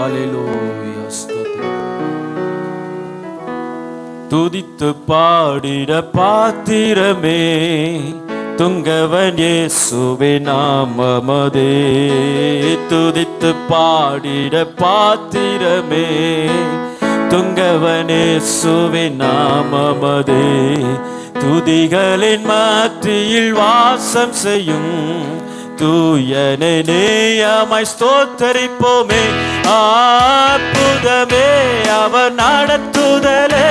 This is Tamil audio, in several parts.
ஹல்லேலூயா ஸ்தோத்திரம். துதித்து பாடிட பாத்திரமே துங்கவன் இயேசுவே நாமமதே. துதித்து பாடிட பாத்திரமே துங்கவன் இயேசுவே நாமமதே. துதிகளின் மத்தியில் வாசம் செய்யும் தூயனை நேயமாய் ஸ்தோத்தரிப்போமே. அற்புதமே அவர் நடத்துதலே,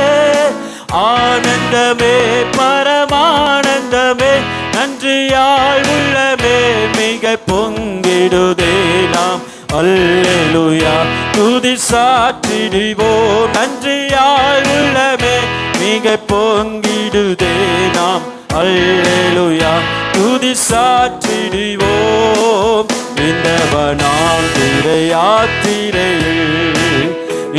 ஆனந்தமே பரமானந்தமே, நன்றியால் உள்ளமே மிக பொங்கிடுதே நாம். அல்லேலூயா துதி சாற்றிடுவோம், நன்றியால் உள்ளமே மிக பொங்கிடுதே நாம். அல்லேலூயா துதி சாற்றிடுவோம். இந்த வனாந்திர யாத்திரையில்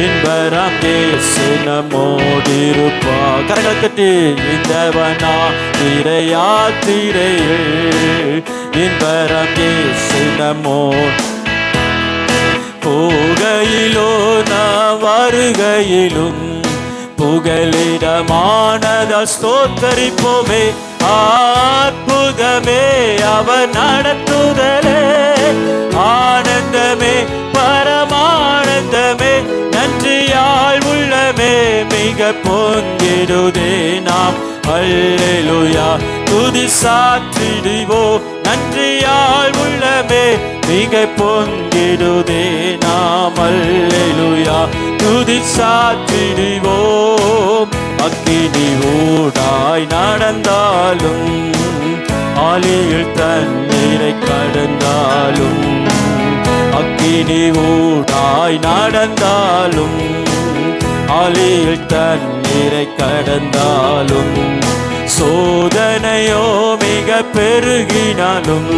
இன்பராம் இயேசு நம்மோடிருப்பார். கரங்களை தட்டி இந்த வனாந்திர யாத்திரையில் இன்பராம் இயேசு நம்மோடு. போகையிலோ நாம் வருகையிலும் புகலிடமானத ஸ்தோத்தரிப்போமே. அற்புதமே அவர் நடத்துதலே, ஆனந்தமே பரமானந்தமே, நன்றியால் உள்ளமே மிக பொங்கிடுதே நாம். அல்லேலூயா துதி சாற்றிடுவோம், நன்றியால் உள்ளமே மிக பொங்கிடுதே நாம். அல்லேலூயா துதி சாற்றிடுவோம். அக்கினி ஊடாய் நடந்தாலும் ஆழியில் தண்ணீரை கடந்தாலும், அக்கினி ஊடாய் நடந்தாலும் ஆழியில் தண்ணீரை கடந்தாலும், சோதனையோ மிக பெருகினாலும்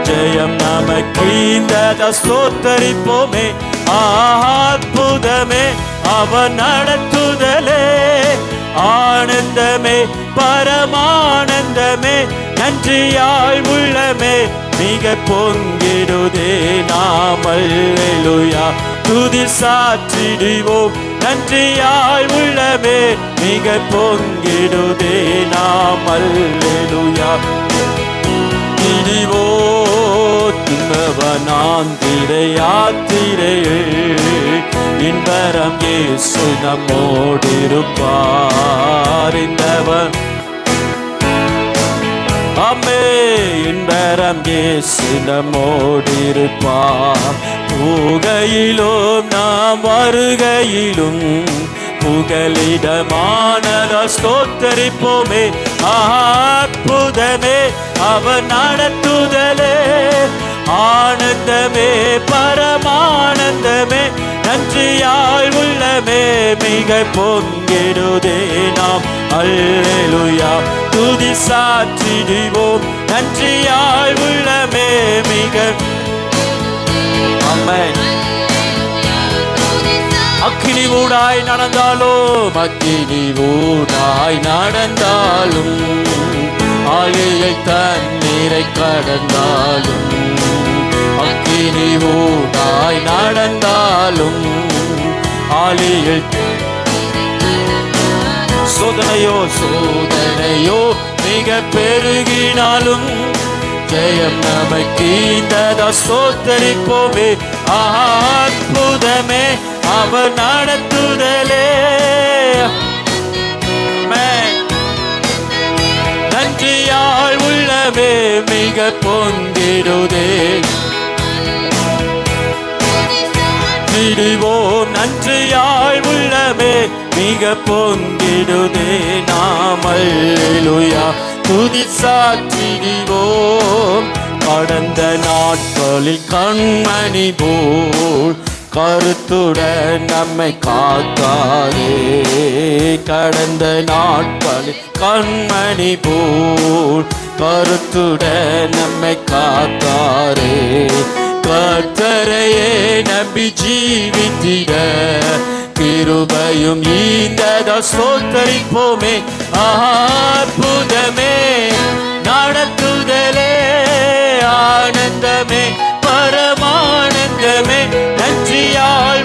ஜெயம் நமக்கு இந்த ஸ்தோத்தரிப்போமே. அற்புதமே அவர் நடத்துதலே, ஆனந்தமே பரமானந்தமே, நன்றியால் உள்ளமே மிக பொங்கிடுதே நாம். அல்லேலூயா துதி சாற்றிடுவோம், நன்றியால் உள்ளமே மிக பொங்கிடுதே நாம். அல்லேலூயா திரிவோ துங்கவனாந்திர யாத்திரையில் இன்பரம் இயேசு நம்மோடிருப்பார். இந்தவன் அம்மே இன்பரம் இயேசு நம்மோடிருப்பார். போகையிலும் நாம் வருகையிலும் புகலிடமானத ஸ்தோத்தரிப்போமே. அற்புதமே அவர் நடத்துதலே, ஆனந்தமே பரமானந்தமே, நன்றியால் உள்ளமே மிக பொங்கிடுதே நாம். அல்லேலூயா துதி சாற்றிடுவோம், நன்றியால் உள்ளமே மிக. ஆமென். அக்கினி ஊடாய் நடந்தாலும், அக்கினி ஊடாய் நடந்தாலும், ஆழியை தண்ணீரை கடந்தாலும், அக்கினி ஊடாய் நடந்தாலும் ஆழியில் சோதனையோ சோதனையோ மிக பெருகினாலும் ஜெயம் நமக்கு இந்த ஸ்தோத்தரிப்போமே. அற்புதமே அவர் நடத்துதலே, நன்றியால் உள்ளமே மிக பொங்கிடுதே. திடுவோம் நன்றியால் உள்ளமே மிக பொங்கிடுதே நாம். அல்லேலூயா துதி சாற்றிடுவோம். கடந்த நாட்களில் கண்மணி போல் கருத்துடன் நம்மை காத்தாரே. கடந்த நாட்களில் கண்மணி போல் கருத்துடன் நம்மை காத்தாரே. கர்த்தரையே நம்பி ஜீவித்திட கிருபையும் ஈந்தத ஸ்தோத்தரிப்போமே. அற்புதமே நடத்துதலே, ஆனந்தமே பரமானந்தமே, நன்றியால்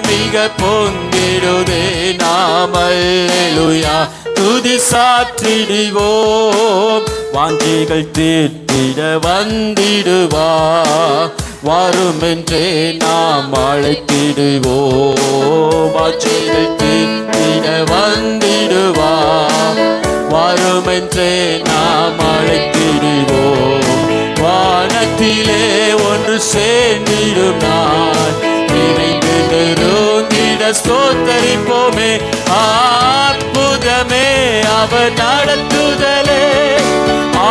மிக பொங்கிடுதே நாம் அல்லேலூயா துதி சாற்றிடுவோம் வாஞ்சைகள் தீர்த்திட வந்திடுவா வருமென்றே நாம் அழைத்திடுவோம் வாஞ்சைகள் தீர்த்திட வந்திடுவா வருமென்றே நாம் அழைத்திடுவோம் வானத்திலே ஒன்று சேர்ந்திடும் நான் நிறைந்து நெருங்கிட ஸ்தோத்தரிப்போமே அற்புதமே அவர் நடத்துதலே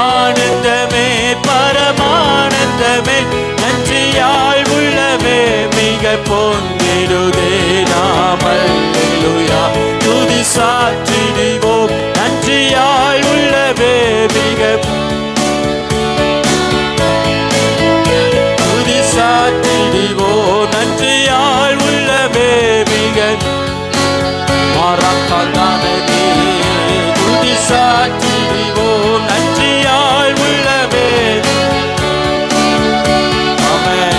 ஆனந்தமே பரமானந்தமே நன்றியாய் உள்ளமே மிக பொங்கிடுதே நாம் அல்லேலூயா துதி சாற்றிடுவோம் நன்றியாய் உள்ளமே மிக துதி சாற்றிடுவோம் நன்றியாய் உள்ளமே மிக மறக்காதே துதி சாற்றிடுவோம் நன்றியாய் உள்ளமே ஆமென்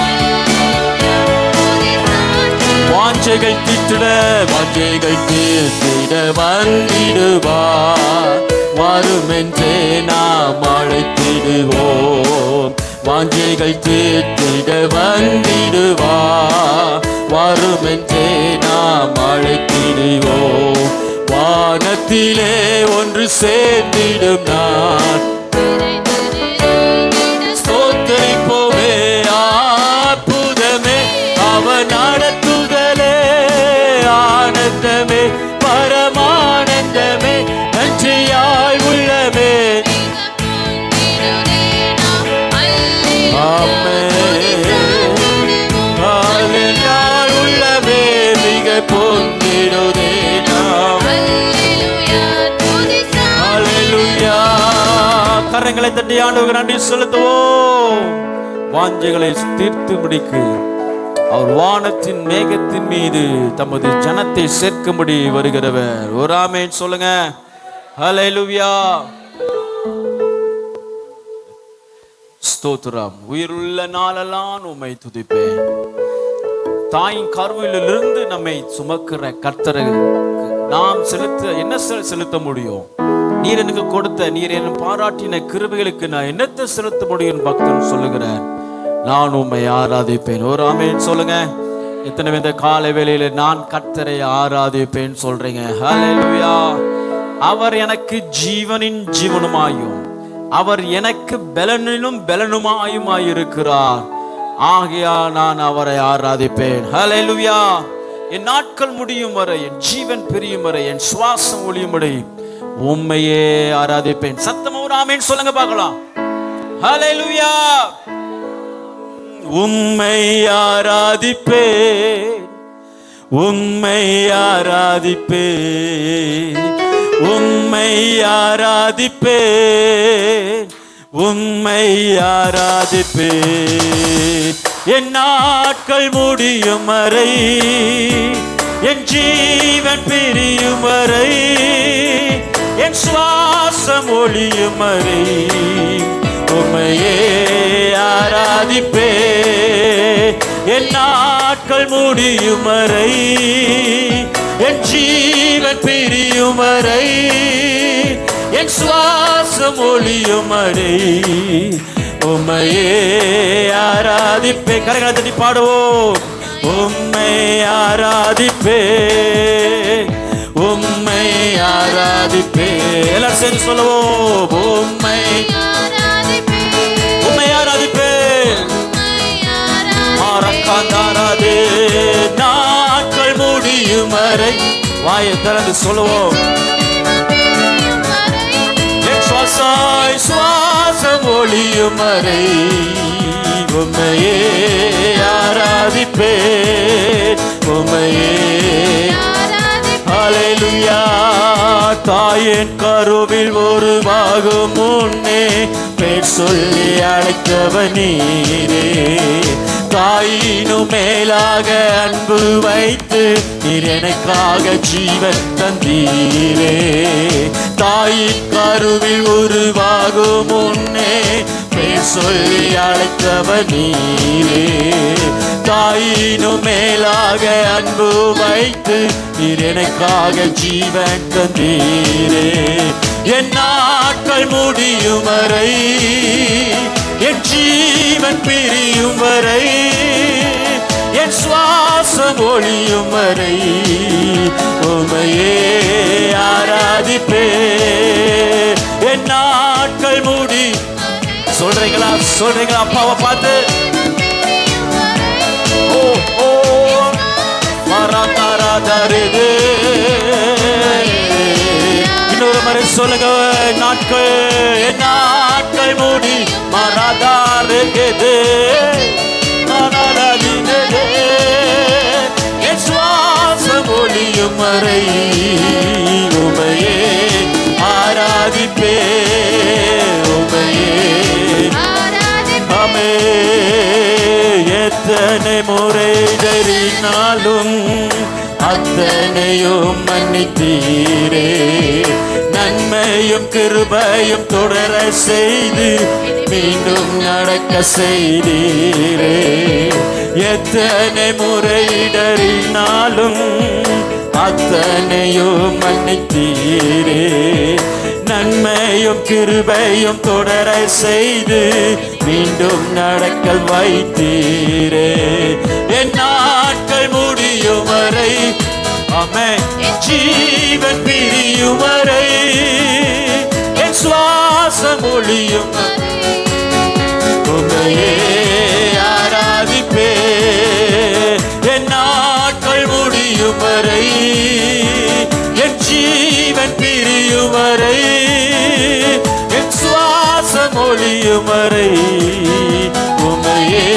வாஞ்சைகள் தீர்த்திட வந்திடுவார் வருமென்றே நாம் அழைத்திடுவோம் வாஞ்சைகள் தீர்த்திட வந்திடுவார் வருமென்றே நாம் அழைத்திடுவோம் வானத்திலே ஒன்று சேர்ந்திடும் நான் ஸ்தோத்தரிப்போமே அற்புதமே அவர் நடத்துதலே ஆனந்தமே பரமானந்தமே நன்றியாய் உள்ளமே ஆமென் உள்ளமே மிக பொங்கிடுதே நாம் அல்லேலூயா கரங்களை தட்டி ஆண்டவருக்கு நன்றி செலுத்துவோம் வாஞ்சைகளை தீர்த்து முடிக்கு அவர் வானத்தின் மேகத்தின் மீது தமது ஜனத்தை சேர்க்கும்படி வருகிறவர் ஒரு ஆமென் சொல்லுங்க ஹல்லேலூயா ஸ்தோத்திரம் உயிருள்ள நாளெல்லாம் உம்மை துதிப்பேன் தாயின் கருவிலிருந்து நம்மை சுமக்கிற கர்த்தருக்கு நாம் என்ன செலுத்த முடியும் நீர் எனக்கு கொடுத்த நீர் என்ன பாராட்டின கிருபைகளுக்கு நான் என்னத்தை செலுத்த முடியும் பக்தன் சொல்லுகிறார் நான் உம்மை ஆராதிப்பேன் ஒரு ஆமென் சொல்லுங்க எத்தனை இந்த காலை வேளையில நான் கர்த்தரை ஆராதிப்பேன் சொல்றீங்க ஹல்லேலூயா அவர் எனக்கு ஜீவனின் ஜீவனுமாயும் அவர் எனக்கு பலனிலும் பலனுமாயுமாயிருக்கிறார் ஆகையா நான் அவரை ஆராதிப்பேன் ஹல்லேலூயா என் நாட்கள் முடியும் வரை என் ஜீவன் பிரியும் வரை என் சுவாசம் ஒளியும் வரை உம்மையே ஆராதிப்பேன் சத்தமா ஒரு ஆமென் சொல்லுங்க பார்க்கலாம் ஹல்லேலூயா உம்மை ஆராதிப்பேன் உம்மை ஆராதிப்பேன் உம்மை ஆராதிப்பேன் உம்மை ஆராதிப்பேன் என் நாட்கள் முடியும் வரை என் ஜீவன் பிரியும் வரை என் சுவாசம் ஒளியும் வரை உம்மையே ஆராதிப்பேன் என் நாட்கள் முடியும் வரை என் ஜீவன் பிரியும் வரை என் சுவாசம் ஒளியும் வரை உம்மையே ஆராதிப்பேன் கரங்களை தட்டி பாடுவோம் உம்மை ஆராதிப்பேன் உம்மை ஆராதிப்பேன் எல்லாரும் சேர்ந்து சொல்லுவோம் உம்மை ஆராதிப்பேன் மறக்காதாரே நாட்கள் முடியும் வரை வாயை திறந்து சொல்லுவோம் சுவாசம் ஒளியும் வரை உம்மையே ஆராதிப்பேன் உம்மையே ஹல்லேலூயா தாயின் கருவில் உருவாகும் முன்னே பேர் சொல்லி அழைத்தவன் நீரே தாயினும் மேலாக அன்பு வைத்த வைத்து நீர் எனக்காக ஜீவன் தந்தீரே. தாயின் கருவில் உருவாகும் முன்னே பேர் சொல்லி அழைத்தவர் நீரே. தாயினும் மேலாக அன்பு வைத்து நீர் எனக்காக ஜீவன் தந்தீரே. என் நாட்கள் முடியும் வரை, என் ஜீவன் பிரியும் வரை, என் சுவாசம் ஒழியும் வரை உம்மையே ஆராதிப்பே. என் நாட்கள் முடி சொல்றீங்களா? அப்பாவை பார்த்து ஓ ஓ மராதாராதாரே. இன்னொரு முறை சொல்லுங்க. நாட்கள் மூடி மராதாரே. என் சுவாசம் ஒழியும் வரை உமையே ஆராதிப்பே. உமையே ஆமே. எத்தனை முறை தரினாலும் அத்தனையும் மன்னித்தீரே. நன்மையும் கிருபையும் தொடர செய்து மீண்டும் நடக்க செய்தீரே. எத்தனை முறை இடறினாலும் அத்தனையும் மன்னித்தீரே. நன்மையும் கிருபையும் தொடர செய்து மீண்டும் நடக்க வைத்தீரே. என் நாட்கள் முடியும் வரை, ஆமென், ஜீவன் பிரியும் வரை, என் சுவாசம் ஒழியும் உம்மையே ஆராதிப்பே. என் நாட்கள் முடியும் வரை, என் ஜீவன் பிரியும் வரை, என் சுவாசம் ஒழியும் வரை உம்மையே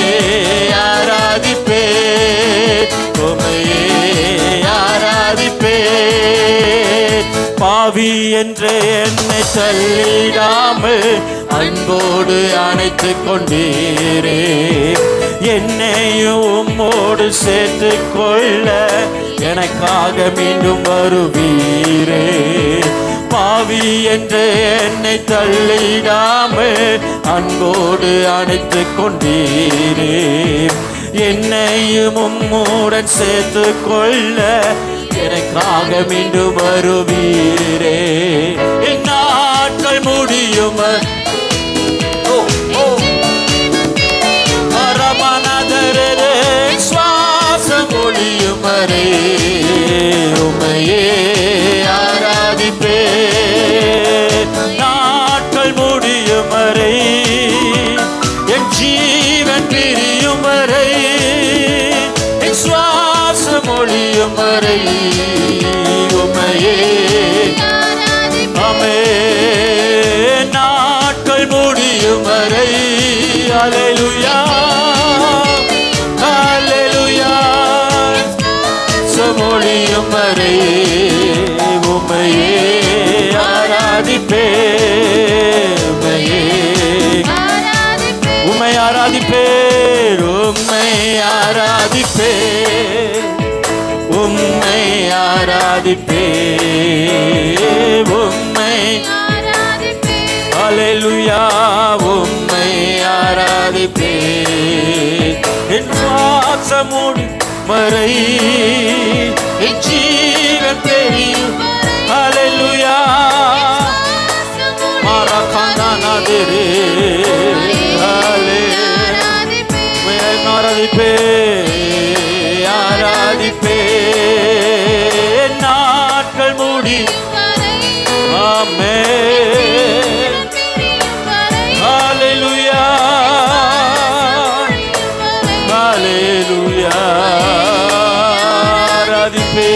ஆராதிப்பே. உம்மையே ஆராதிப்பே. பாவி என்ற என்னை தள்ளிடாமல் அன்போடு அணைத்துக் கொண்டீரே. என்னையும் உம்மோடு சேர்த்து கொள்ள எனக்காக மீண்டும் வருவீரே. பாவி என்று என்னை தள்ளிடாமல் அன்போடு அணைத்துக் கொண்டீரே. என்னையும் உம்முடன் சேர்த்து கொள்ள எனக்காக மீண்டும் வருவீரே. என் நாட்கள் முடியும் மரமனதரே. சுவாசம் ஒழியும் வரை உம்மையே ஆராதிப்பே. நாட்கள் முடியும் வரை, என் ஜீவன் பிரியும் வரை, என் சுவாசம் ஒழியும் வரை உம்மையே ஆமே. நாட்கள் முடியும் வரை, அல்லேலூயா அல்லேலூயா, சமொழியும் வரை உம்மையே ஆராதிப்பே. உம்மை ஆராதிப்பே. உம்மை ஆராதிப்பே. உம்மை ஆராதிப்பே. உம்மை அல்லேலூயா. உம்மை ஆராதிப்பே. என் சுவாசம் முடியும் வரை, என் ஜீவன் பெரியும் அல்லேலூயா. மரகந்தனதிரே ஆராதிப்பே. ஆராதிப்பே. நாட்கள் மூடி ஆமென். ஹல்லேலூயா ஹல்லேலூயா. ஆராதிப்பே.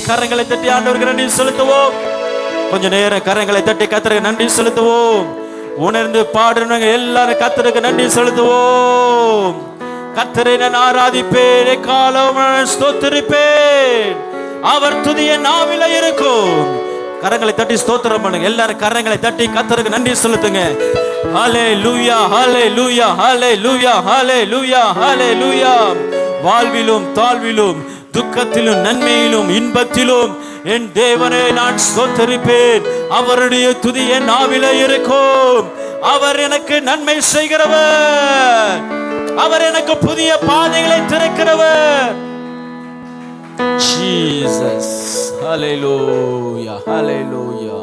கரங்களை தட்டி ஆண்டவருக்கு நன்றி செலுத்துவோம். கொஞ்ச நேரம் கரங்களை தட்டி கர்த்தருக்கு நன்றி செலுத்துவோம். உணர்ந்து பாடுறவங்க எல்லாரும் கர்த்தருக்கு நன்றி செலுத்துவோம். கர்த்தரை நான் ஆராதிப்பேன், காலம் ஸ்தோத்திரிப்பேன். அவர் துதிய நாவில இருக்கும். கரங்களை தட்டி ஸ்தோத்திரம் பண்ணுங்க. எல்லாரும் கரங்களை தட்டி கர்த்தருக்கு நன்றி செலுத்துங்க. ஹல்லேலூயா ஹல்லேலூயா ஹல்லேலூயா ஹல்லேலூயா ஹல்லேலூயா. வாழ்விலும் தாழ்விலும் துக்கத்திலும் நன்மையிலும் இன்பத்திலும் என் தேவனை நான் ஸ்தோத்தரிப்பேன். அவருடைய துதி என் நாவிலே இருக்கும். அவர் எனக்கு நன்மை செய்கிறவர். அவர் எனக்கு புதிய பாதைகளை திறக்கிறவர். ஜீசஸ், ஹல்லேலூயா, ஹல்லேலூயா.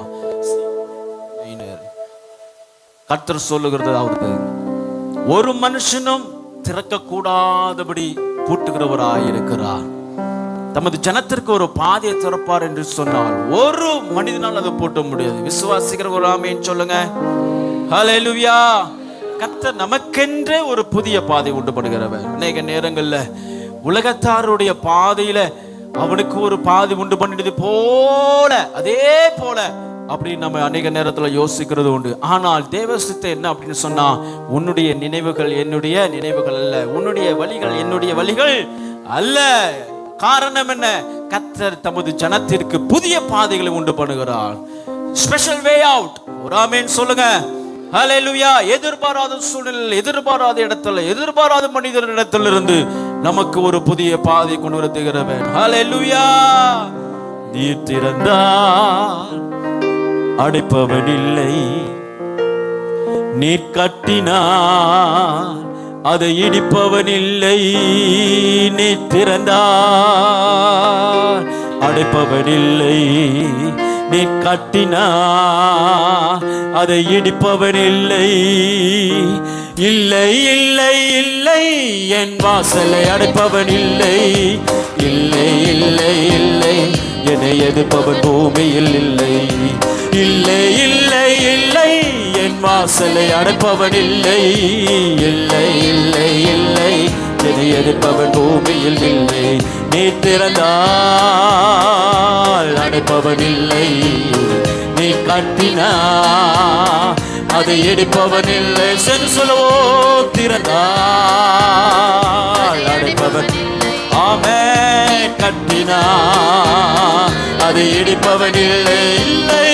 கர்த்தர் சொல்லுகிறது, ஒரு மனுஷனும் திறக்க கூடாதபடி பூட்டுகிறவராய் இருக்கிறார். தமது ஜனத்திற்கு ஒரு பாதையை திறப்பார் என்று சொன்னால் ஒரு மனிதனால் அதை பூட்ட முடியாது. விசுவாசிக்கிற ஒரு ஆமென் சொல்லுங்க. ஹல்லேலூயா. கர்த்தர் நமக்கென்றே ஒரு புதிய பாதை உண்டுபடுகிறவர். அநேக நேரங்கள்ல உலகத்தாருடைய பாதையில அவனுக்கு ஒரு பாதை உண்டு பண்ணினது போல, அதே போல அப்படின்னு நம்ம அநேக நேரத்துல யோசிக்கிறது உண்டு. ஆனால் தேவ சித்தம் என்ன அப்படின்னு சொன்னா, உன்னுடைய நினைவுகள் என்னுடைய நினைவுகள் அல்ல, உன்னுடைய வழிகள் என்னுடைய வழிகள் அல்ல. காரணம் என்ன? கர்த்தர் தமது ஜனத்திற்கு புதிய பாதைகளை உண்டு பண்ணுகிறார். ஸ்பெஷல் வே அவுட். ஒரு ஆமென் சொல்லுங்க. ஹல்லேலூயா. எதிர்பாராத சூழ்நிலை, எதிர்பாராத இடத்துல, எதிர்பாராத மனிதர் இடத்திலிருந்து நமக்கு ஒரு புதிய பாதை கொண்டு வருகிறவன். ஹல்லேலூயா. நீர் திறந்தால் அடைப்பவன் இல்லை, நீர் கட்டினார் அதை இடிப்பவன் இல்லை. நீர் திறந்தால் அடைப்பவன் இல்லை, நீ கட்டினார் அதை இடிப்பவன் இல்லை. இல்லை இல்லை இல்லை, என் வாசலை அடைப்பவன் இல்லை. இல்லை இல்லை இல்லை, என்னை எதிர்ப்பவன் பூமியில் இல்லை. இல்லை இல்லை இல்லை, என் வாசலை அடைப்பவன் இல்லை. இல்லை இல்லை இல்லை, என்னை எதிர்ப்பவன் பூமியில் இல்லை. நீ திறந்தால் அடைப்பவன் இல்லை, நீ கட்டினா அதை இடிப்பவன் இல்லை. சென்று சொல்லவோ, திறந்தால் அடைப்பவன், ஆமென், கட்டினா அதை இடிப்பவன் இல்லை. இல்லை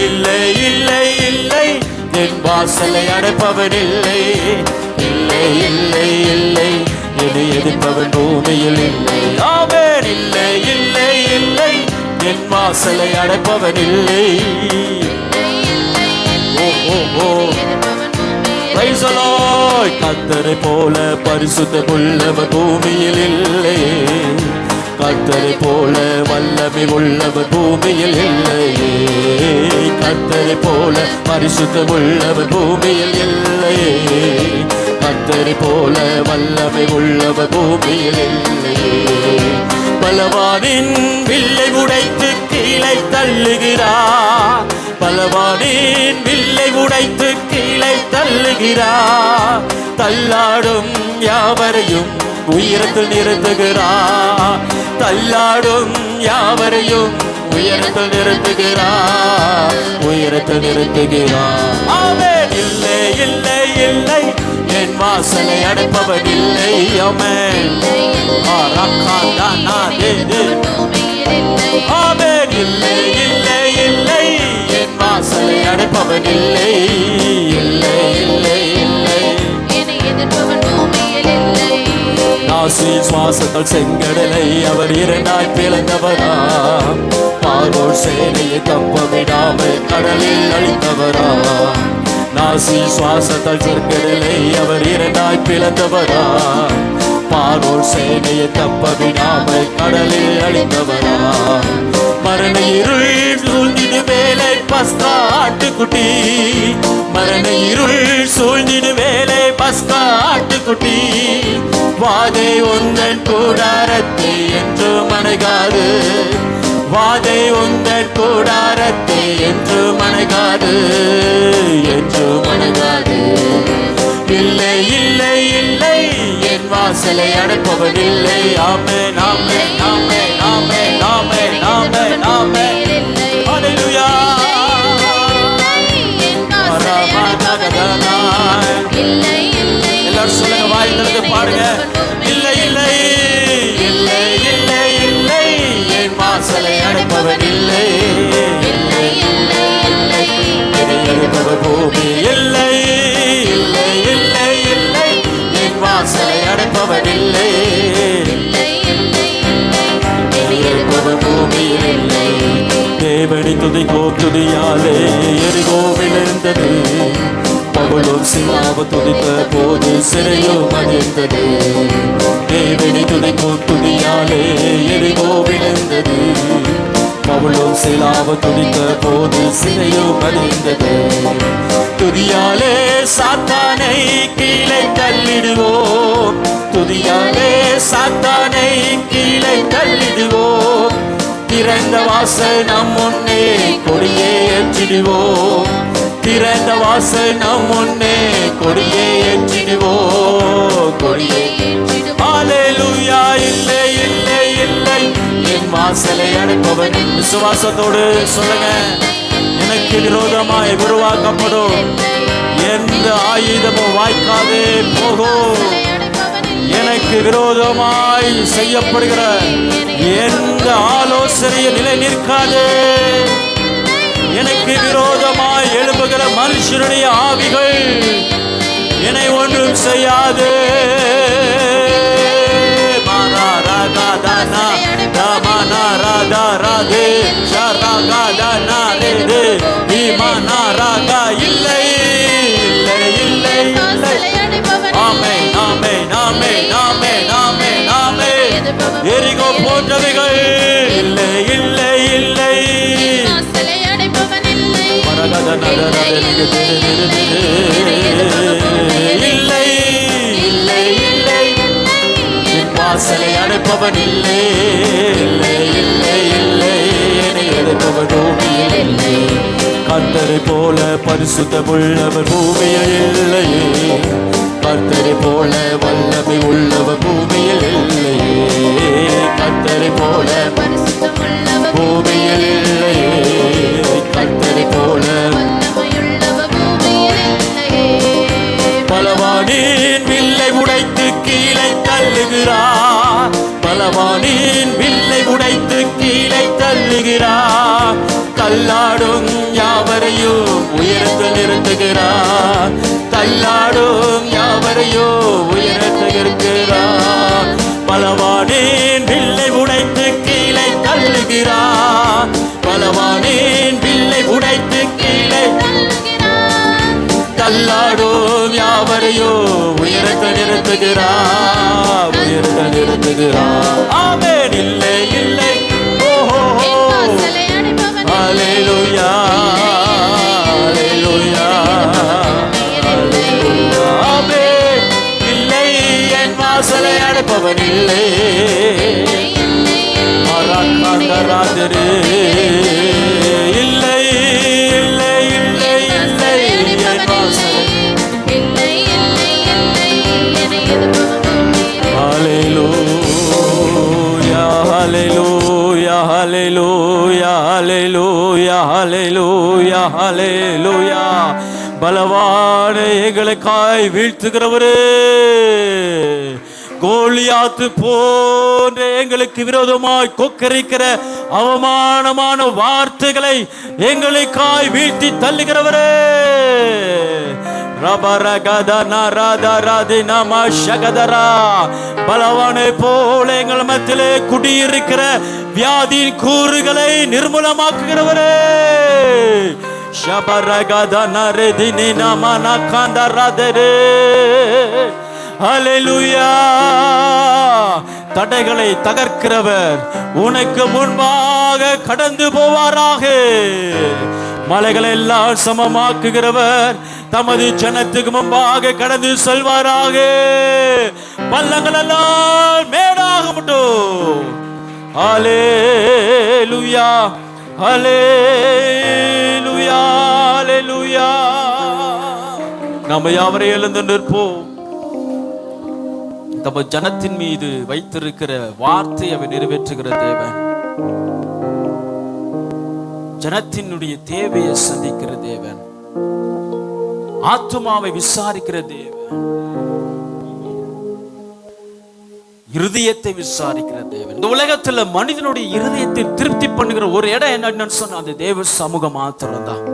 இல்லை இல்லை இல்லை, என் வாசலை அடைப்பவன் இல்லை. இல்லை இல்லை இல்லை, என்னை எதிர்ப்பவன் பூமியில் இல்லை. ஆமென். இல்லை இல்லை இல்லை, என் வாசலை அடைப்பவன் இல்லை. கர்த்தரை போல பரிசுத்தம் உள்ளவர் பூமியில் இல்லை. கர்த்தரை போல வல்லமை உள்ளவர் பூமியில் இல்லையே. கர்த்தரை போல பரிசுத்தம் உள்ளவர் பூமியில் இல்லையே. கர்த்தரை போல வல்லமை உள்ளவர் பூமியில் இல்லையே. பலவானின் வில்லை உடைத்து கீழே தள்ளுகிறார். பலவானின் வில்லை உடைத்து கீழே தள்ளுகிறார். தள்ளாடும் யாவரையும் உயரத்தில் நிறுத்துகிறார். தள்ளாடும் யாவரையும் உயரத்தில் நிறுத்துகிறார். உயரத்தில் நிறுத்துகிறார். ஆமென். இல்லை இல்லை இல்லை, என் வாசலை அடைப்பவன் இல்லை. ஆமென். ஆமென். இல்லை இல்லை இல்லை, என் வாசலை அடைப்பவன் இல்லை. இல்லை இல்லை இல்லை, நாசி சுவாசத்தால் செங்கடலை அவர் இரண்டாய் பிளந்தவரா. பார்வோர் சேனையை தப்ப விடாமல் கடலில் அழித்தவரா. நாசி சுவாசத்தால் செங்கடலை அவர் இரண்டாய் பிளந்தவரா. பார்வோர் சேனையை தப்ப விடாமல் கடலில் அழித்தவரா. மரண இருள் சூழ்ந்திடு வேலை பஸ்கா ஆட்டுக்குட்டி. மரண இருள் சூழ்ந்திடு வேலை பஸ்கா ஆட்டுக்குட்டி. வாதை உந்தன் கூடாரத்தை என்று மணகாது. வாதை உந்தன் கூடாரத்தை என்று மணகாது. என்று மணகாது. இல்லை இல்லை இல்லை, என் வாசலை அடைப்பவன் இல்லை. ஆமென் ஆமென் ஆமென் ஆமென் ஆமென் ஆமென் ஆமென். ஹல்லேலூயா. எல்லாரும் சொல்லுங்க, வாய் திறந்து பாடுங்க. இல்லை இல்லை இல்லை இல்லை இல்லை, என் வாசலை அடைப்பவன் இல்லை. இல்லை இல்லை இல்லை, என்னை அடைப்பவன் பூமி இல்லை. இல்லை இல்லை இல்லை, என் வாசலை அடைப்பவன் இல்லை. துதிக்கும் துதியாலே எரிகோ விழுந்தது. பவுலும் சிலாவும் துதித்த போது சிறையும் அதிர்ந்தது. தேவனை துதிக்கும் துதியாலே எரிகோ விழுந்தது. பவுலும் சிலாவும் துதித்த போது சிறையும் அதிர்ந்தது. துதியாலே சாத்தானை கீழே தள்ளிடுவோம். துதியாலே சாத்தானை கீழே தள்ளிடுவோம். திறந்த வாசல் நம் முன்னே கொடியே ஏற்றிடுவோம். திறந்த வாசல் நம் முன்னே கொடியே ஏற்றிடுவோம். கொடியே ஹல்லேலூயா. இல்லை இல்லை இல்லை என் வாசலை அடைப்பவன். விசுவாசத்தோடு சொல்லுங்க. எனக்கு விரோதமாய் உருவாக்கப்படும் எந்த ஆயுதமும் வாய்க்காதே போகும். எனக்கு விரோதமாய் செய்யப்படுகிற எந்த ஆலோசனையும் நிலை நிற்காதே. எனக்கு விரோதமாய் எழுப்புகிற மனுஷனுடைய ஆவிகள் என்னை ஒன்றும் செய்யாதே. இல்லை இல்லை இல்லை இல்லை. ஆமே ஆமே ஆமே ஆமே ஆமே ஆமே. எரிகோ போன்றவைகள் இல்லை இல்லை இல்லை. இல்லை இல்லை இல்லை. வாசலை அடைப்பவன் இல்லை இல்லை இல்லை இல்லை. என்னை அடைப்பவன் பூமியில் இல்லை. கர்த்தரை போல பரிசுத்தமுள்ளவர் பூமியில் இல்லையே. கர்த்தரை போல வல்லமை உள்ளவர் பூமியில் இல்லையே. கர்த்தரை போல பூமியில் இல்லையே. கர்த்தரை போல பலவானின் வில்லை உடைத்து கீழே தள்ளுகிறார். பலவானின் வில்லை உடைத்து கீழே தள்ளுகிறார். தள்ளாடும் யாவரையும் உயரத்தில் நிறுத்துகிறார். தள்ளாடும் யாவரையும் உயரத்தில் இருக்கிறார். பலவானின் வில்லை உடைத்து கீழே தள்ளுகிறார். பலவானின் வில்லை உடைத்து கீழே தள்ளாடும் யாவரையும் உயரத்தில் நிறுத்துகிறார். உயரத்தில் நிறுத்துகிறார். ஆமென். இல்லை இல்லை. ஓஹோ ஹல்லேலூயா ஹல்லேலூயா ஹல்லேலூயா. ஆமென். இல்லை என் வாசலை அடைப்பவன் இல்லை. மரக்காந்தராஜரே இல்லை இல்லை இல்லை இல்லை. என் வாசலை ஹல்லேலூயா ஹல்லேலூயா ஹல்லேலூயா ஹல்லேலூயா ஹல்லேலூயா ஹல்லேலூயா. பலவான எங்களுக்காய் வீழ்த்துகிறவரே, கோலியாத்து போன்ற எங்களுக்கு விரோதமாய் கொக்கரிக்கிற அவமானமான வார்த்தைகளை எங்களுக்காய் வீழ்த்தி தள்ளுகிறவரே, பலவானை போல எங்கள் மத்தியிலே குடியிருக்கிற வியாதியின் கூறுகளை நிர்மூலமாக்குகிறவரே, ஹல்லேலூயா. தடைகளை தகர்க்கிறவர் உனக்கு முன்பாக கடந்து போவாராக. மலைகளை எல்லாம் சமமாக்குகிறவர் தமது ஜனத்துக்கு முன்பாக கடந்து செல்வாராக. பள்ளங்கள் எல்லாம் மேடாக மட்டும். ஹல்லேலூயா ஹல்லேலூயா ஹல்லேலூயா. நாம யாவரை எழுந்து நிற்போம். தம ஜனத்தின் மீது வைத்திருக்கிற வார்த்தை அவர் நிறைவேற்றுகிற தேவன், ஜனத்தினுடைய தேவையை சந்திக்கிற தேவன், ஆத்துமாவை விசாரிக்கிற தேவன், இருதயத்தை விசாரிக்கிற தேவன். இந்த உலகத்துல மனிதனுடைய இருதயத்தை திருப்தி பண்ணுகிற ஒரு இடம் என்னன்னு சொன்னா அந்த தேவ சமூகம் மாத்திரம் தான்.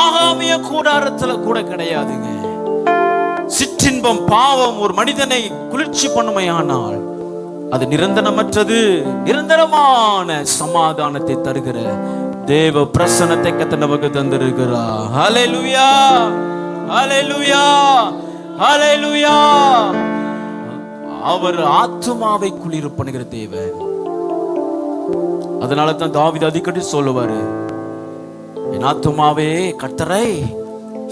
ஆகாமிய கூடாரத்துல கூட கிடையாதுங்க. சிற்றின்பம் பாவம் ஒரு மனிதனை குளிர்ச்சி பண்ணுமையானால் அது நிரந்தரமற்றது. நிரந்தரமான சமாதானத்தை தருகிற தேவ பிரசன்னத்தை கர்த்தர் நமக்கு தந்திருக்கிறார். ஹல்லேலூயா, ஹல்லேலூயா, ஹல்லேலூயா. அவர் ஆத்துமாவை குளிர பண்ணுகிற தேவன். அதனால தான் தாவீது அடிக்கடி சொல்லுவாரு, என் ஆத்துமாவே கர்த்தரை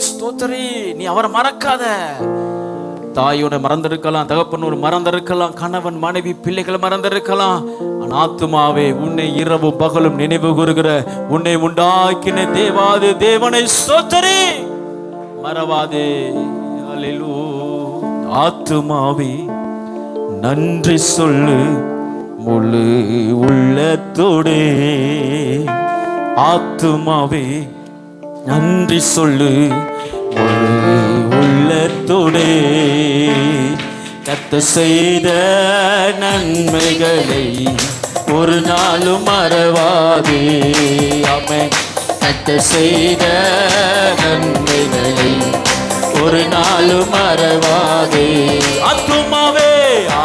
ஸ்தோத்திரி. நீ அவரை மறக்காத. தாயோட மறந்திருக்கலாம், தகப்பனோடு மறந்திருக்கலாம், கணவன் மனைவி பிள்ளைகளை மறந்திருக்கலாம். ஆத்துமாவே உன்னை இரவு பகலும் நினைவு கூறுகிற உன்னை உண்டாக்கின தேவாது தேவனை ஸ்தோத்திரி, மறவாதே. அல்லேலூயா. ஆத்துமாவே நன்றி சொல்லு முழு உள்ளத்தோடே. ஆத்துமாவே நன்றி சொல்லு முழு உள்ளத்தோடே. கர்த்தர் செய்த நன்மைகளை ஒரு நாளும் மறவாதே. ஆமென். கர்த்தர் செய்த நன்மைகளை ஒரு நாளும் மறவாதே. ஆத்துமாவே,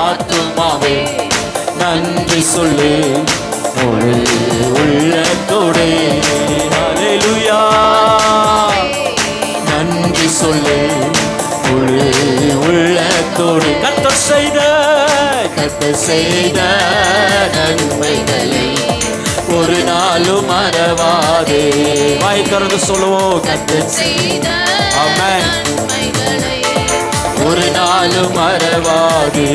ஆத்துமாவே நன்றி சொல்லு முழு உள்ளத்தோடே. ஹல்லேலூயா. நன்றி சொல்லு முழு உள்ளத்தோடு. கர்த்தர் செய்த நன்மைகளை ஒரு நாளும் மறவாதே. வாய் திறந்து சொல்லுவோம், கர்த்தர் செய்த நன்மைகளை ஒரு நாளும் மறவாதே.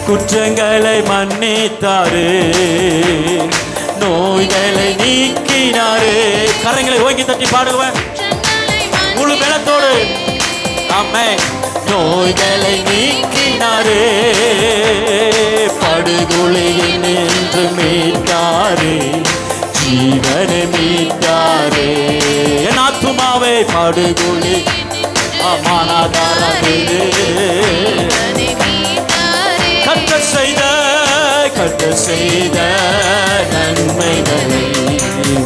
குற்றங்களை மன்னித்தாரே, நோய்களை நீக்கினாரே. கரங்களை ஓங்கி தட்டி பாடுவேன் முழு பலத்தோடு. ஆமென். நோய்களை நீக்கினாரே, படுகொலையில் நின்று மீட்டாரே, ஜீவனை மீட்டாரே. என் ஆத்துமாவே படுகொலை அமானாதாரே. கர்த்தர் செய்த நன்மைகளை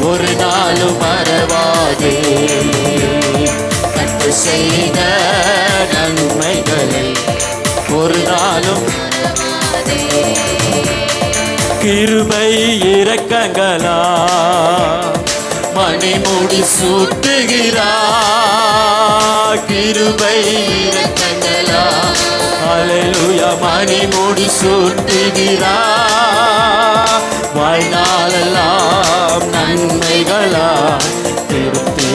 ஒரு நாளும் மறவாதே. கர்த்தர் செய்த நன்மைகளை ஒரு நாளும் மறவாதே. கிருபை இரக்கங்களா மணிமுடி சூட்டுகிறார். கிருபை இரக்கங்களா அல்லேலூயா மணிமுடி சூட்டுகிறார். வாழ்நாளெல்லாம் நன்மைகளா திருப்தி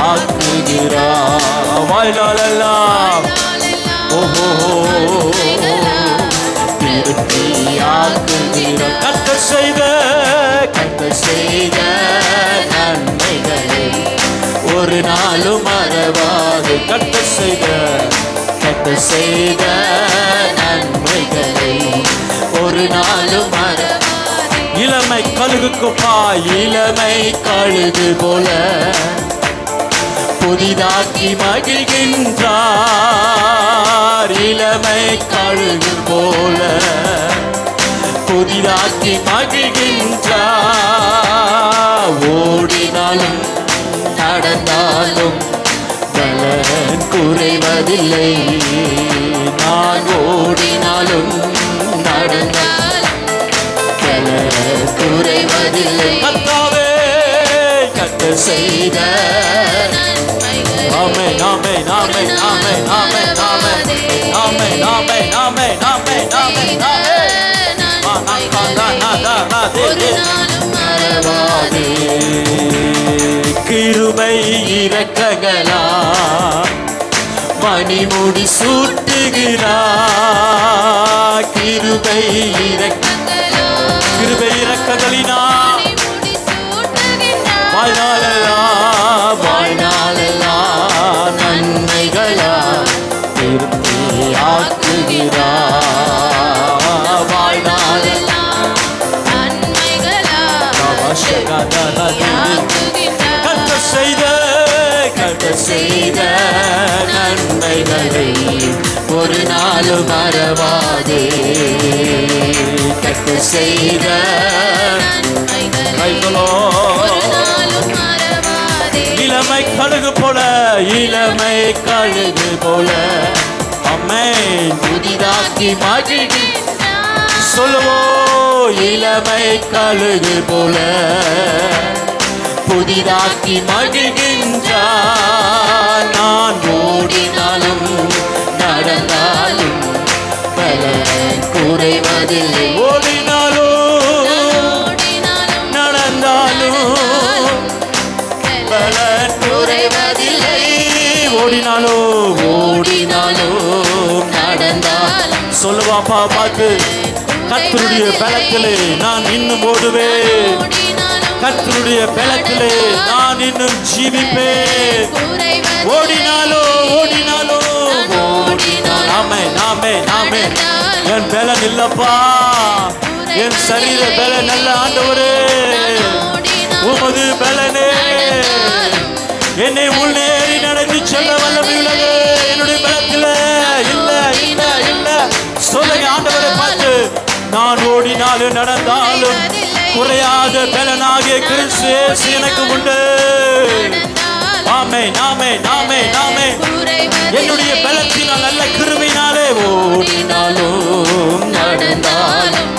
ஆக்குகிறார். வாழ்நாளெல்லாம் ஓஹோ திருப்தி ஆக்குகிறார். கர்த்தர் செய்த நன்மைகளை ஒரு நாளும் மறவாது. கர்த்தர் செய்த நன்மைகளை ஒரு நாளும் மறவாது. இளமை கழுகுக்குப்பா, இளமை கழுகு போல புதிதாக்கி மகிழ்கின்றார். இளமை கழுகு போல புதிதாக்கி மகிழ்கின்றார். ஓடினாலும் நடந்தாலும் பலன் குறைவதில்லை. நான் ஓடினாலும் நடந்தாலும் பலன் குறைவதில்லை. கர்த்தாவே கர்த்தர் செய்த ஆமென் ஆமென் ஆமென் ஆமென் ஆமென் ஆமென் ஆமென் ஆமென் ஆமென் ஆமென் ஆமென் மறவாதே. கிருபை இரக்கங்களா மணிமுடி சூட்டுகிறார். கிருபை இரக்கங்களினா வாழ்நாளெல்லாம் நன்மைகளா திருப்தி ஆக்குகிறார். வாழ்நாளெல்லாம் நன்மைகளா கர்த்தர் செய்த நன்மைகளை ஒரு நாளும் மறவாதே. கர்த்தர் செய்த இளமை கழுகு போல, இளமை கழுகு போல அம்மை புதிதாக்கி மகிழ்ச்சி சொல்லுவோம். இளமை கழுகு போல புதிதாக்கி மகிழ்கின்றார். நான் ஓடினாலும் நடந்தாலும் பலன் குறைவதில்லை. ஓடினாலும் நடந்தாலும் பலன் குறைவதில்லை. ஓடினாலும் நடந்தாலும் சொல்லுவாப்பா பார்த்து, கர்த்தருடைய பலத்திலே நான் இன்னும் ஓடுவேன், கர்த்தருடைய பலத்திலே நான் இன்னும் ஜீவிப்பேன். ஓடினாலும் நாமே என் பலன் இல்லப்பா, என் சரீர பலன் அல்ல ஆண்டவரே, உமது பலனே என்னை முன்னேறி நடந்து செல்ல வல்லமையுள்ளது. என்னுடைய பலத்தில் இல்ல இல்ல இல்ல சொல்லுங்க ஆண்டவரை பார்த்து. நான் ஓடினாலும் நடந்தாலும் குறையாத பலனாகிய கிறிஸ்து இயேசு எனக்கு உண்டு. ஆமென் ஆமென் ஆமென் ஆமென். என்னுடைய பலத்தினால் நல்ல கிருபையினாலே ஓடினாலும் நடந்தாலும்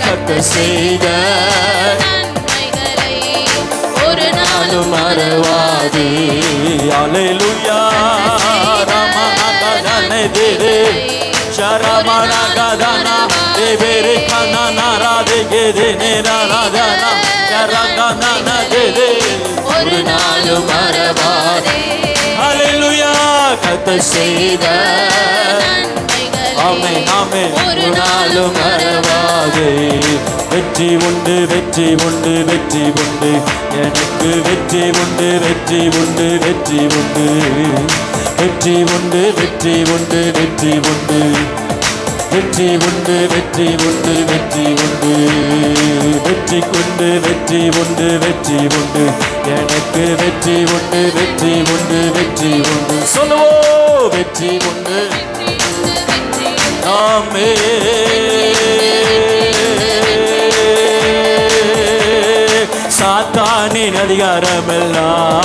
கர்த்தர் செய்த ஒரு நாளும் மறவாது. அல்லேலூயா. ரமணகதனே தேரே ஷரமணகதனா தேவேரே கனனா ராதே கேதே நேராதனா ஷரகதனா தேதே ஒரு நாளும் மறவாது. அல்லேலூயா. கர்த்தர் செய்த ஆமென் ஆமென் ஒரு நாளும் மறவாதே. வெற்றி உண்டு வெற்றி உண்டு வெற்றி உண்டு எனக்கு வெற்றி உண்டு வெற்றி உண்டு வெற்றி உண்டு வெற்றி உண்டு வெற்றி உண்டு வெற்றி உண்டு வெற்றி உண்டு வெற்றி உண்டு வெற்றி உண்டு வெற்றி கொண்டு வெற்றி உண்டு வெற்றி உண்டு எனக்கு வெற்றி உண்டு வெற்றி உண்டு வெற்றி உண்டு. சொல்லுவோம் வெற்றி உண்டு. ஆமே சாத்தானின் அதிகாரமெல்லாம்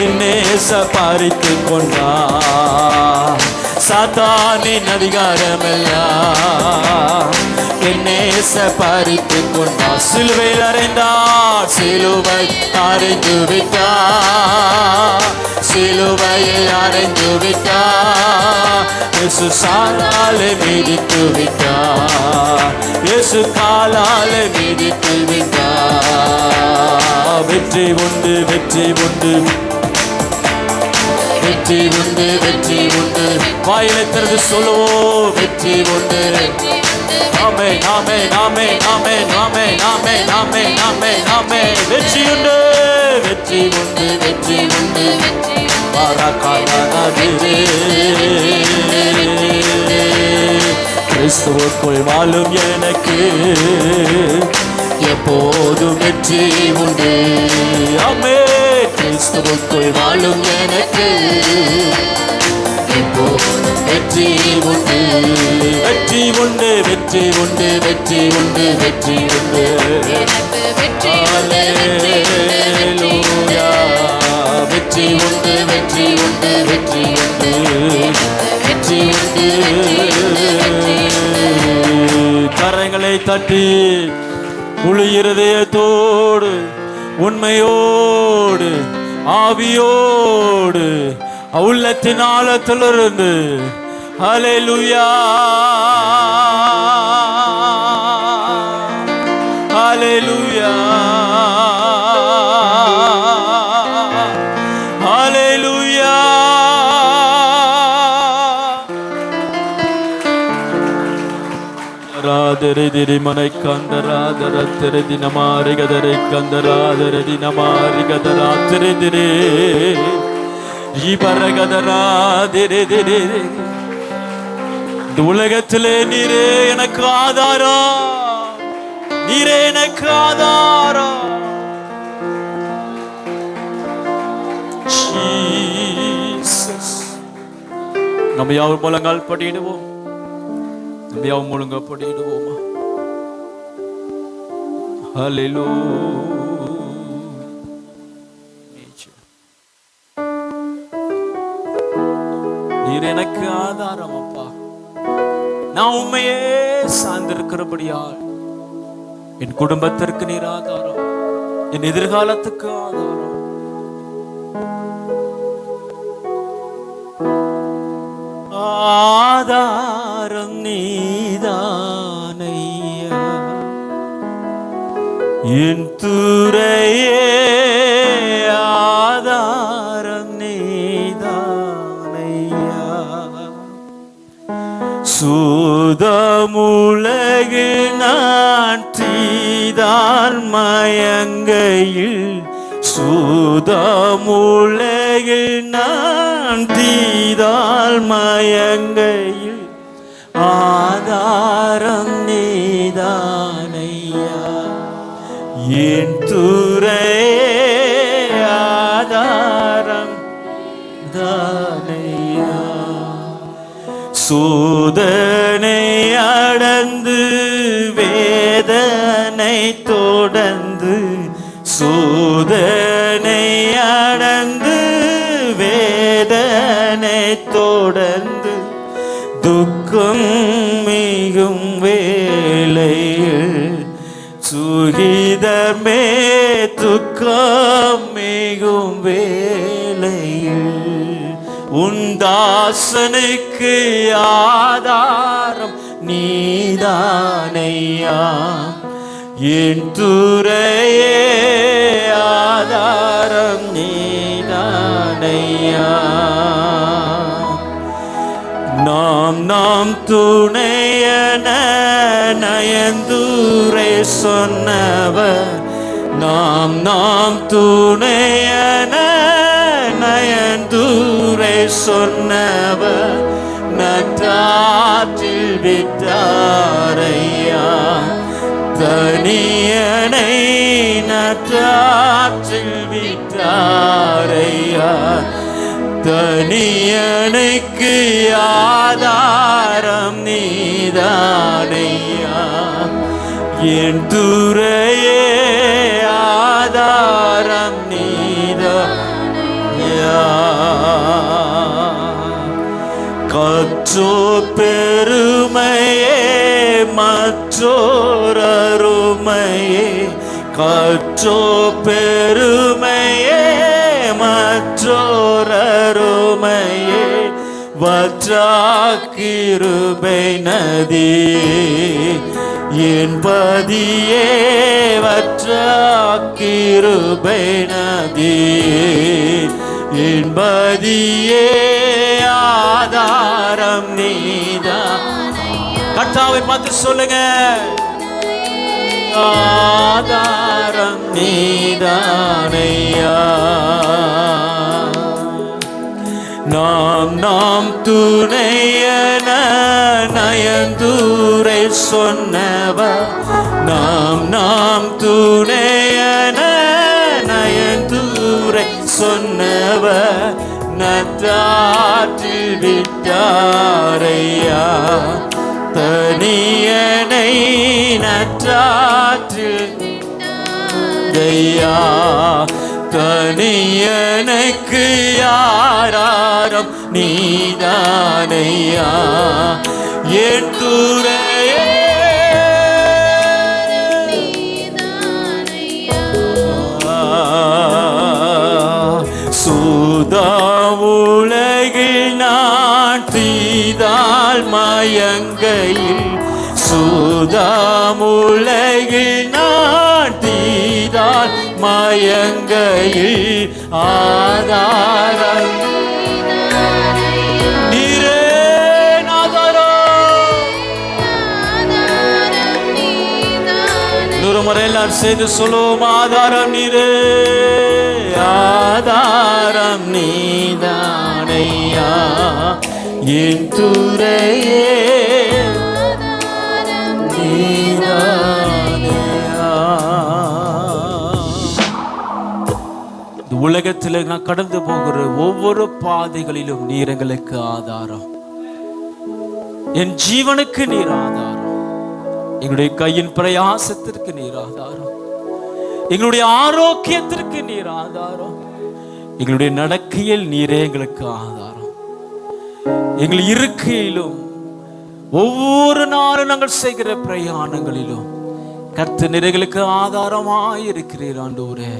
என்னேச பறித்து கொண்டார். சாத்தானின் அதிகாரமெல்லாம் என்னேச பறித்து கொண்டார். சிலுவையில் அறைந்தார், சிலுவை அறைந்து விட்டார், சிலுவையை அறைந்து விட்டார். இயேசு சாலாலே மிதித்து விட்டார், இயேசு காலாலே மிதித்து விட்டார். வெற்றி உண்டு வெற்றி உண்டு வெற்றி உண்டு வெற்றி உண்டு. வாயிலை திறந்து சொல்லுவோம் வெற்றி உண்டு. நாமே நாமே நாமே நாமே நாமே நாமே நாமே நாமே நாமே வெற்றி உண்டு வெற்றி உண்டு வெற்றி உண்டு. கிறிஸ்துவுக்குள் வாழும் எனக்கு எப்போதும் வெற்றி உண்டு. ஆமென். கிறிஸ்துவுக்குள் வாழும் எனக்கு எப்போதும் வெற்றி உண்டு வெற்றி உண்டு வெற்றி உண்டு வெற்றி உண்டு வெற்றி உண்டு. அல்லேலூயா. வெற்றி உண்டு வெற்றி உண்டு வெற்றி உண்டு வெற்றி உண்டு. கரங்களை தட்டி முழு இருதயத்தோடு உண்மையோடு ஆவியோடு உள்ளத்தின் ஆழத்திலிருந்து அல்லேலூயா அல்லேலூயா அல்லேலூயா. ராதரை திரிமனை கந்தராதர திரு தினமாரி கதரை கந்தராதர தினமாரி கதரா திரு திரே ஈபரகதரா திரே திரே. இந்த உலகத்திலே நீரே எனக்கு ஆதாரம், நீரே எனக்கு ஆதாரம். நம்ம யாவும் முழங்கால் படிடுவோம், நம்ம யாவும் முழங்க படிடுவோமா. ஹல்லேலூயா. நீரே நீர் எனக்கு ஆதாரம் அப்பா. நான் உண்மையே சார்ந்திருக்கிறபடியால் என் குடும்பத்திற்கு நீர் ஆதாரம், என் எதிர்காலத்துக்கு ஆதாரம். ஆதாரம் நீதானையா என் துறையே, ஆதாரம் நீதானையா. சூதமுலகில் நான் தீதான் மயங்கையில், சூதமுலகில் நான் தீதால் மயங்கையில் ஆதாரம் நீதானையா என் துறையே, ஆதாரம் தானையா. சோதனை அடர்ந்து வேதனை தொடர்ந்து, சோதனை அடர்ந்து வேதனை தொடர்ந்து துக்கம் மிகும் வேளையில், சுகிதமே துக்கம் மிகும் வேளையில் உன் தாசனுக்கு ஆதாரம் நீதானையா என் துறையே, ஆதாரம் நீதானையா. நாம் துணையன நயந்தூரை சொன்னவர், நாம் துணையன நயந்தூரை சொன்னவர் நற்றாற்றில் விட்டாரையா. தனியனை நற்றாற்றில் விட்டாரையா. தனியனுக்கு ஆதாரம் நீதானையா என் துறையே, ஆதாரம் நீதானையா. கற்றோ பெருமையே மற்றோர் அருமையே, கற்றோ பெருமையே மற்றோர் அருமையே வற்றாக்கிருபை நதியே என் பதியே, வற்றாக்கிருபை நதியே என் பதியே, ஆதாரம் நீதான். கர்த்தாவை பார்த்து சொல்லுங்க, ஆதாரம் நீதானையா. நாம் துணையன நயந்தூரை சொன்னவர், நாம் துணையன நயந்தூரை சொன்னவர் நற்றாற்றில் விட்டாரையா. தனியனை நற்றாற்றில் விட்டாரையா. தனியனுக்கு ஆதாரம் நீதானையா என் துறையே, சூதாவுலகில் நான் தீதால் மயங்கையில், சூதாமுலகில் நான் தீதால் மயங்கையில் ஆதாரம் நீரே, நூறு முறை எல்லாரும் சேர்ந்து சொல்லுவோம், ஆதாரம் நீரே, ஆதாரம் நீதானையா என் துறையே, நீதானையா. இந்த உலகத்தில் நான் கடந்து போகிற ஒவ்வொரு பாதைகளிலும் நீர் எங்களுக்கு ஆதாரம். என் ஜீவனுக்கு நீர் ஆதாரம், எங்களுடைய கையின் பிரயாசத்திற்கு நீர் ஆதாரம், எங்களுடைய ஆரோக்கியத்திற்கு நீர் ஆதாரம், எங்களுடைய நடக்கையில் நீரே எங்களுக்கு ஆதாரம். எங்கள் இருக்கையிலும் ஒவ்வொரு நாளும் நாங்கள் செய்கிற பிரயாணங்களிலும் கர்த்தர் நிறைகளுக்கு ஆதாரமாய் இருக்கிறீர் ஆண்டவரே.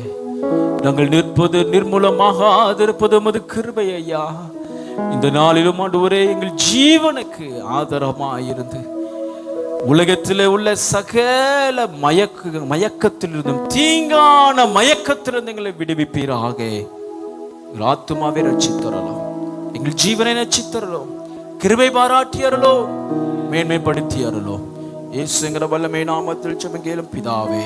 நாங்கள் நிற்பது நிர்மூலமாக இருப்பது உமது கிருபை ஐயா. இந்த நாளிலும் ஆண்டவரே எங்கள் ஜீவனுக்கு ஆதாரமாயிருந்து உலகத்திலே உள்ள சகல மயக்கத்திலிருந்தும் தீங்கான மயக்கத்திலிருந்து எங்களை விடுவிப்பீராக. எங்கள் ஆத்துமாவை ரட்சித்தரலாம், எங்கள் ஜீவனை ரட்சித்தரலாம், கிருபை பாராட்டியறலோ, மேன்மைப்படுத்தியறலோ. இயேசுங்கிற வல்லமை நாமத்தில் ஜெபம் கேளும் பிதாவே.